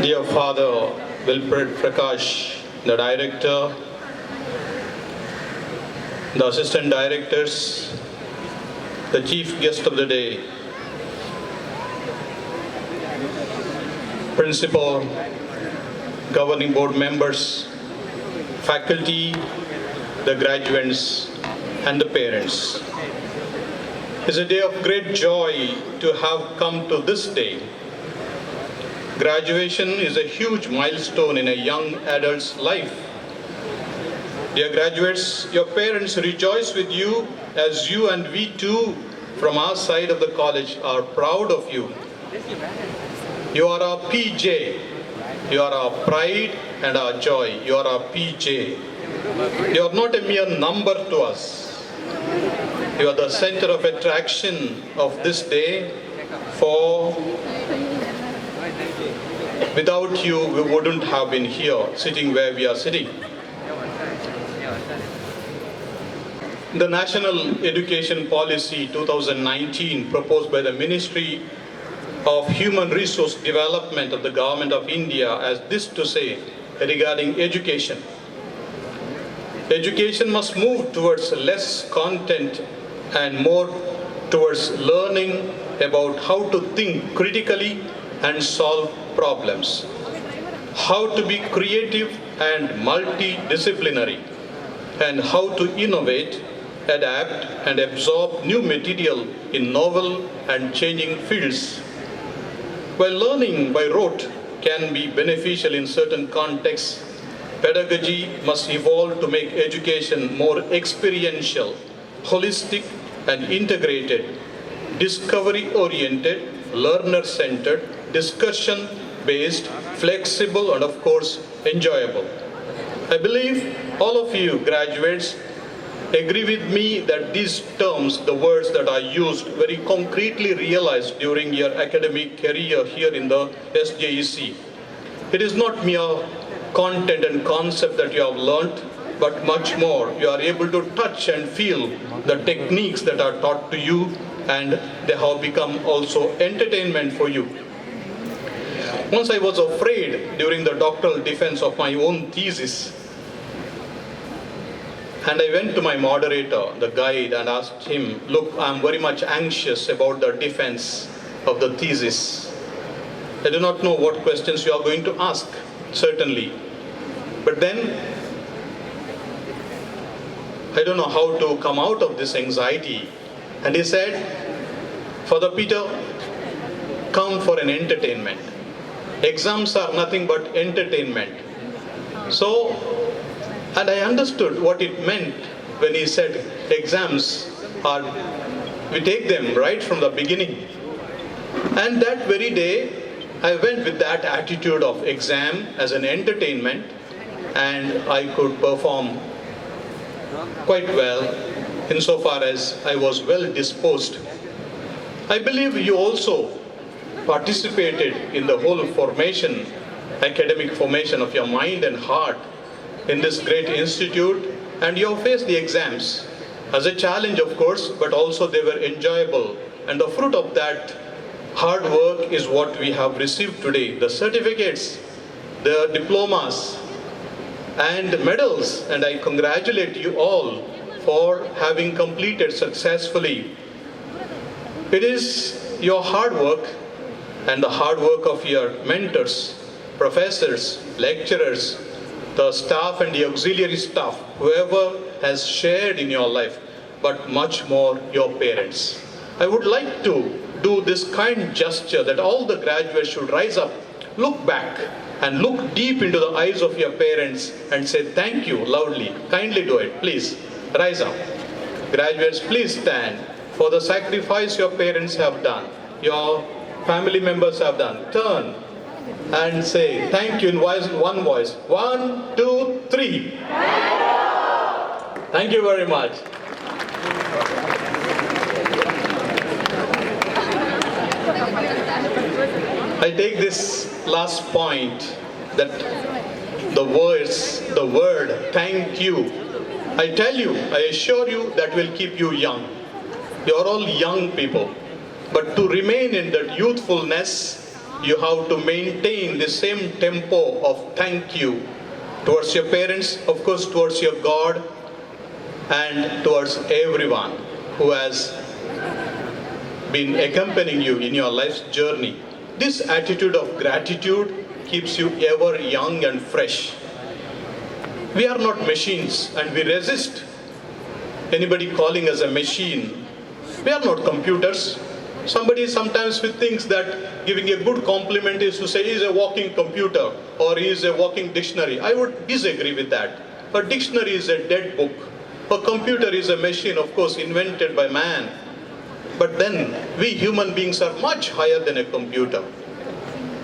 Dear Father Wilfred Prakash, the Director, the Assistant Directors, the Chief Guest of the Day, Principal, Governing Board members, faculty, the graduates, and the parents. It's a day of great joy to have come to this day. Graduation is a huge milestone in a young adult's life. Dear graduates, your parents rejoice with you as you and we too from our side of the college are proud of you. You are our PJ. You are our pride and our joy. You are our PJ. You are not a mere number to us. You are the center of attraction of this day, for without you, we wouldn't have been here, sitting where we are sitting. The National Education Policy 2019 proposed by the Ministry of Human Resource Development of the Government of India has this to say regarding education. Education must move towards less content and more towards learning about how to think critically and solve problems, how to be creative and multidisciplinary, and how to innovate, adapt, and absorb new material in novel and changing fields. While learning by rote can be beneficial in certain contexts, pedagogy must evolve to make education more experiential, holistic, and integrated, discovery-oriented, learner-centered, discussion-based, flexible, and of course, enjoyable. I believe all of you graduates agree with me that these terms, the words that are used, very concretely realized during your academic career here in the SJEC. It is not mere content and concept that you have learnt, but much more. You are able to touch and feel the techniques that are taught to you, and they have become also entertainment for you. Once I was afraid during the doctoral defense of my own thesis, and I went to my moderator, the guide, and asked him, look, I'm very much anxious about the defense of the thesis. I do not know what questions you are going to ask, certainly. But then, I don't know how to come out of this anxiety. And he said, Father Peter, come for an entertainment. Exams are nothing but entertainment. So, and I understood what it meant when he said exams are, we take them right from the beginning. And that very day, I went with that attitude of exam as an entertainment, and I could perform quite well insofar as I was well disposed. I believe you also participated in the whole formation, academic formation of your mind and heart in this great institute, and you have faced the exams as a challenge, of course, but also they were enjoyable. And the fruit of that hard work is what we have received today. The certificates, the diplomas, and medals, and I congratulate you all for having completed successfully. It is your hard work and the hard work of your mentors, professors, lecturers, the staff and the auxiliary staff, whoever has shared in your life, but much more your parents. I would like to do this kind gesture that all the graduates should rise up, look back, and look deep into the eyes of your parents and say thank you loudly. Kindly do it, please. Rise up. Graduates, please stand for the sacrifice your parents have done, your family members have done. Turn and say thank you in one voice. 1, 2, 3. Thank you very much. I take this last point, that the word thank you. I tell you, I assure you, that will keep you young. You are all young people. But to remain in that youthfulness you have to maintain the same tempo of thank you towards your parents, of course, towards your God, and towards everyone who has been accompanying you in your life's journey. This attitude of gratitude keeps you ever young and fresh. We are not machines, and we resist anybody calling us a machine. We are not computers. Somebody sometimes thinks that giving a good compliment is to say he is a walking computer or he is a walking dictionary. I would disagree with that. A dictionary is a dead book. A computer is a machine, of course, invented by man. But then we human beings are much higher than a computer.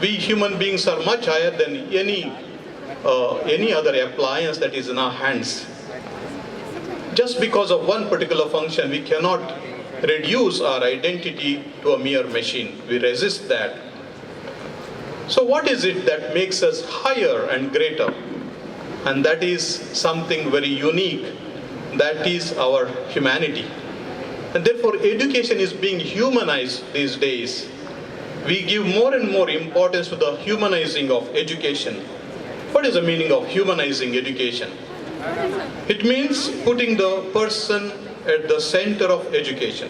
We human beings are much higher than any other appliance that is in our hands. Just because of one particular function, we cannot reduce our identity to a mere machine. We resist that. So what is it that makes us higher and greater? And that is something very unique. That is our humanity. And therefore, education is being humanized these days. We give more and more importance to the humanizing of education. What is the meaning of humanizing education? It means putting the person at the center of education,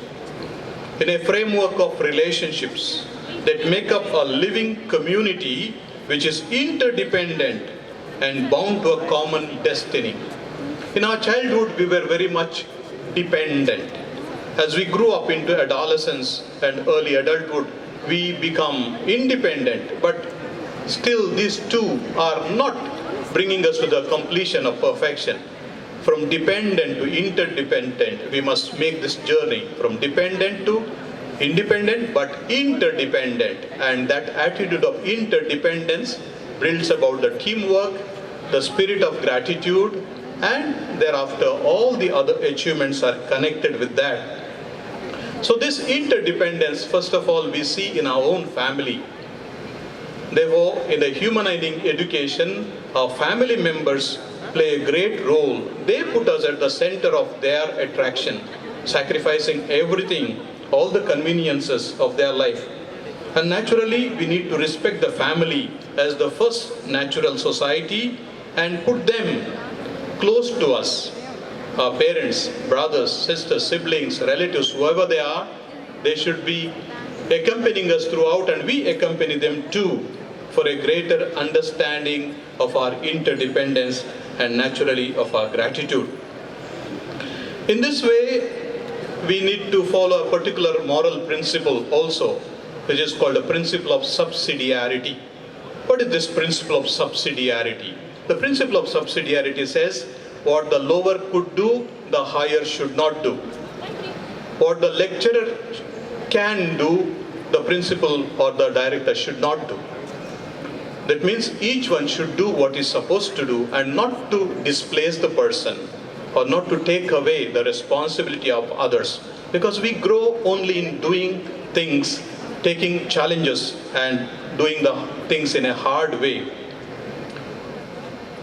in a framework of relationships that make up a living community which is interdependent and bound to a common destiny. In our childhood, we were very much dependent. As we grew up into adolescence and early adulthood, we become independent, but still these two are not bringing us to the completion of perfection. From dependent to interdependent, we must make this journey from dependent to independent but interdependent. And that attitude of interdependence brings about the teamwork, the spirit of gratitude, and thereafter all the other achievements are connected with that. So this interdependence, first of all, we see in our own family. Therefore, in the humanizing education, our family members play a great role. They put us at the center of their attraction, sacrificing everything, all the conveniences of their life. And naturally, we need to respect the family as the first natural society and put them close to us. Our parents, brothers, sisters, siblings, relatives, whoever they are, they should be accompanying us throughout, and we accompany them too, for a greater understanding of our interdependence and naturally of our gratitude. In this way, we need to follow a particular moral principle also, which is called the principle of subsidiarity. What is this principle of subsidiarity? The principle of subsidiarity says, what the lower could do, the higher should not do. What the lecturer can do, the principal or the director should not do. That means each one should do what is supposed to do and not to displace the person or not to take away the responsibility of others. Because we grow only in doing things, taking challenges and doing the things in a hard way.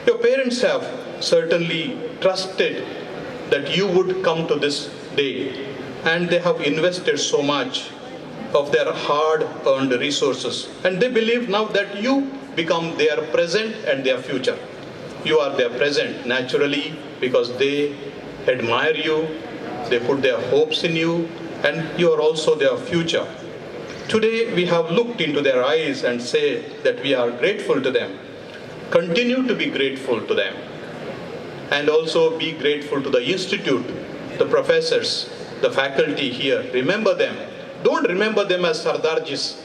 Your parents have certainly trusted that you would come to this day, and they have invested so much of their hard-earned resources, and they believe now that you become their present and their future. You are their present naturally because they admire you, they put their hopes in you, and you are also their future. Today we have looked into their eyes and say that we are grateful to them. Continue to be grateful to them. And also be grateful to the institute, the professors, the faculty here. Remember them. Don't remember them as Sardarjis,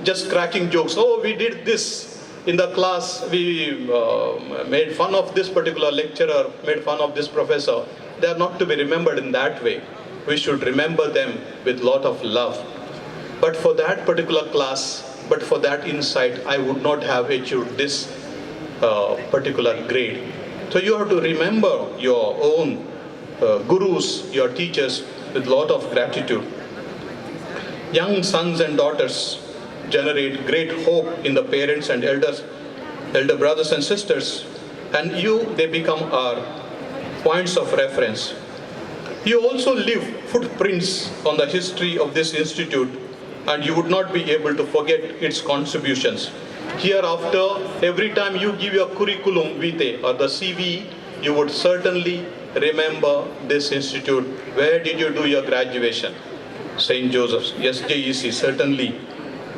just cracking jokes. Oh, we did this in the class. We made fun of this particular lecturer, made fun of this professor. They are not to be remembered in that way. We should remember them with a lot of love. But for that particular class, but for that insight, I would not have achieved this particular grade. So you have to remember your own gurus, your teachers, with a lot of gratitude. Young sons and daughters generate great hope in the parents and elder brothers and sisters, and they become our points of reference. You also leave footprints on the history of this institute, and you would not be able to forget its contributions. Hereafter, every time you give your curriculum vitae or the CV, you would certainly remember this institute. Where did you do your graduation? St. Joseph's, SJEC, certainly.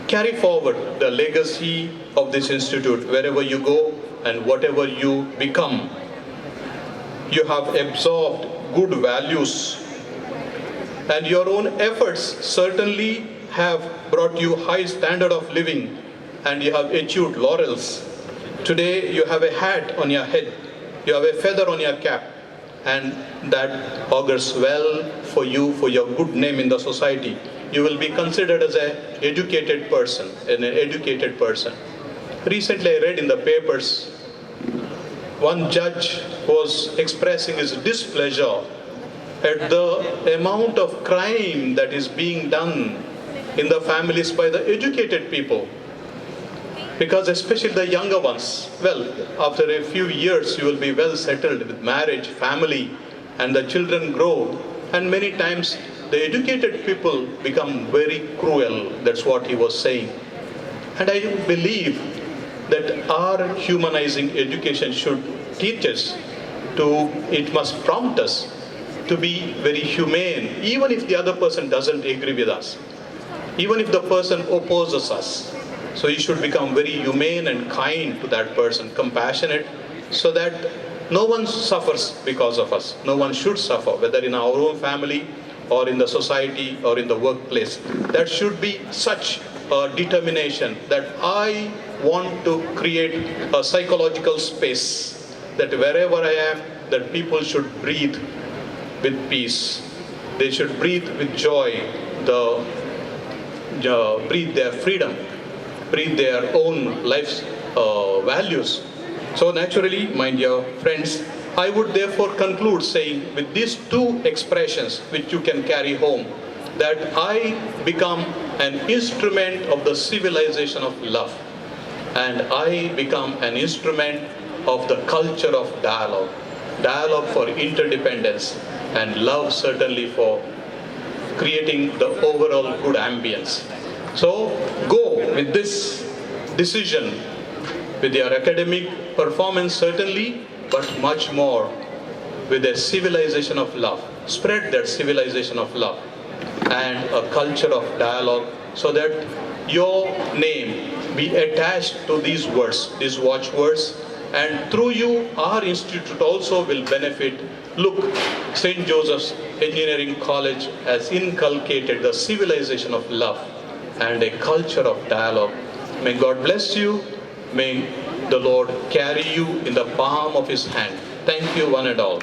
Carry forward the legacy of this institute wherever you go and whatever you become. You have absorbed good values, and your own efforts certainly have brought you high standard of living, and you have achieved laurels. Today you have a hat on your head, you have a feather on your cap, and that augurs well for you, for your good name in the society. You will be considered as an educated person, Recently I read in the papers, one judge was expressing his displeasure at the amount of crime that is being done in the families by the educated people. Because especially the younger ones, well, after a few years you will be well settled with marriage, family, and the children grow, and many times the educated people become very cruel. That's what he was saying. And I believe that our humanizing education should teach us it must prompt us to be very humane, even if the other person doesn't agree with us, even if the person opposes us. So you should become very humane and kind to that person, compassionate, so that no one suffers because of us. No one should suffer, whether in our own family or in the society or in the workplace. That should be such a determination that I want to create a psychological space that wherever I am, that people should breathe with peace. They should breathe with joy, breathe their freedom, breathe their own life's values. So naturally, my dear friends, I would therefore conclude saying with these two expressions which you can carry home, that I become an instrument of the civilization of love, and I become an instrument of the culture of dialogue for interdependence, and love certainly for creating the overall good ambience. So go with this decision, with your academic performance certainly, but much more with a civilization of love. Spread that civilization of love and a culture of dialogue, so that your name be attached to these words, these watchwords, and through you our institute also will benefit. Look, St. Joseph's Engineering College has inculcated the civilization of love and a culture of dialogue. May God bless you. May the Lord carry you in the palm of His hand. Thank you one and all.